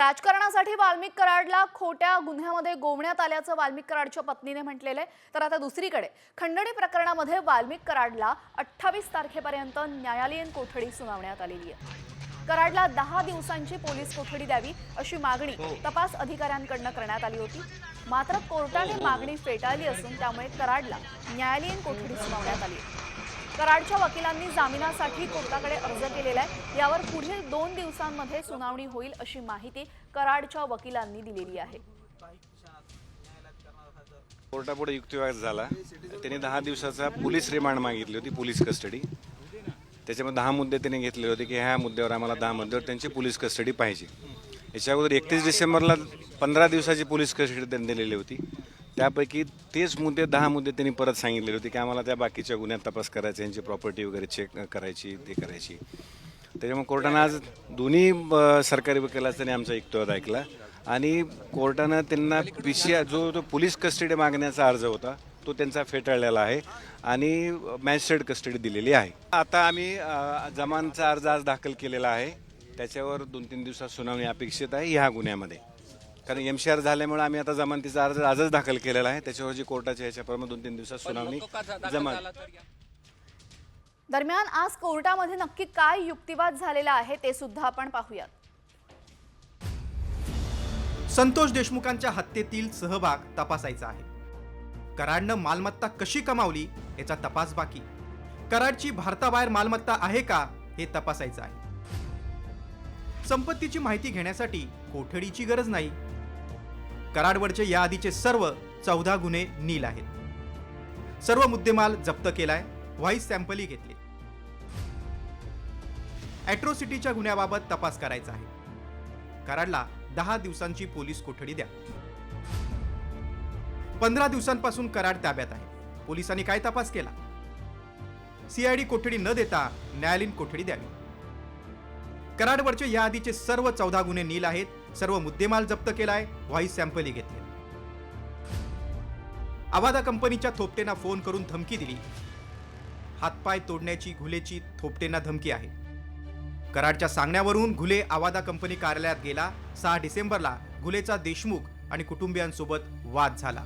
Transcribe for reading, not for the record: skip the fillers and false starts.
राजकारणासाठी वाल्मिक कराडला खोट्या गुन्ह्यामध्ये गोवण्यात आल्याचं वाल्मिक कराडच्या पत्नीने म्हटलेलं आहे। तर आता दुसरीकडे खंडणी प्रकरणामध्ये वाल्मिक कराडला 28 तारखेपर्यंत न्यायालयीन कोठडी सुनावण्यात आलेली आहे। कराडला 10 दिवसांची पोलीस कोठडी द्यावी अशी मागणी तपास अधिकाऱ्यांकडून करण्यात आली होती। मात्र कोर्टाने मागणी फेटाळली असून त्यामुळे कराडला न्यायालयीन कोठडी सुनावण्यात आली आहे। कराडच्या वकिलांनी जामिनासाठी कोर्टाकडे अर्ज केलेला आहे। यावर पुढील 2 दिवसांमध्ये सुनावणी होईल अशी माहिती कराडच्या वकिलांनी दिलेली आहे। कोर्टापुढे युक्तिवाद झाला। त्यांनी 10 दिवसाचा पोलीस रिमांड मागितली होती, पोलीस कस्टडी। त्याच्यामध्ये 10 मुद्दे त्यांनी घेतले होते की ह्या मुद्द्यावर आम्हाला 10 मुद्द्यावर त्यांची पोलीस कस्टडी पाहिजे। याच्या अगोदर 31 डिसेंबरला 15 दिवसाची पोलीस कस्टडी त्यांनी दिलेली होती। त्यापैकी तेच मुद्दे 10 मुद्दे त्यांनी परत सांगितले होते की आम्हाला त्या बाकीच्या गुन्ह्यात तपास करायचा, यांची प्रॉपर्टी वगैरे चेक करायची, ते करायची। त्याच्यामुळे कोर्टानं आज दोन्ही सरकारी वकिलांचा त्यांनी आमचा युक्तिवाद ऐकला आणि कोर्टानं त्यांना जो पोलीस कस्टडी मागण्याचा अर्ज होता तो त्यांचा फेटाळलेला आहे आणि मॅजिस्ट्रेट कस्टडी दिलेली आहे। आता आम्ही जमानचा अर्ज आज दाखल केलेला आहे। त्याच्यावर 2-3 दिवसात सुनावणी अपेक्षित आहे ह्या गुन्ह्यामध्ये, कारण MCR झाल्यामुळे आम्ही आता जमानतीचा अर्ज आजच दाखल केलेला आहे। त्याच्यावर जी कोर्टाच्या ह्याच्याप्रमाणे 2-3 दिवसात सुनावणी जमान। दरम्यान आज कोर्टामध्ये नक्की काय युक्तिवाद झालेला आहे ते सुद्धा आपण पाहूयात। संतोष देशमुखांच्या हत्येतील सहभाग तपासायचा आहे। कराडनं मालमत्ता कशी कमावली याचा तपास बाकी। कराडची भारताबाहेर मालमत्ता आहे का हे तपासायचं आहे। संपत्तीची माहिती घेण्यासाठी कोठडीची गरज नाही। कराडवरचे याआधीचे सर्व 14 गुन्हे नील आहेत। सर्व मुद्देमाल जप्त केलाय, व्हॉइस सॅम्पलही घेतले। ॲट्रॉसिटीच्या गुन्ह्याबाबत तपास करायचा आहे। कराडला 10 दिवसांची पोलीस कोठडी द्या। 15 दिवसांपासून कराड ताब्यात आहे। पोलिसांनी काय तपास केला? CID कोठडी न देता न्यायालयीन कोठडी द्यावी। कराडवरचे याआधीचे सर्व 14 गुन्हे नील आहेत। सर्व मुद्देमाल जप्त केलाय, व्हॉइस सॅम्पलही घेतले। आवादा कंपनीच्या थोपटेंना फोन करून धमकी दिली। हातपाय तोडण्याची घुलेची थोपटेंना धमकी आहे। कराडच्या सांगण्यावरून घुले आवादा कंपनी कार्यालयात गेला। 6 डिसेंबरला घुलेचा देशमुख आणि कुटुंबियांसोबत वाद झाला।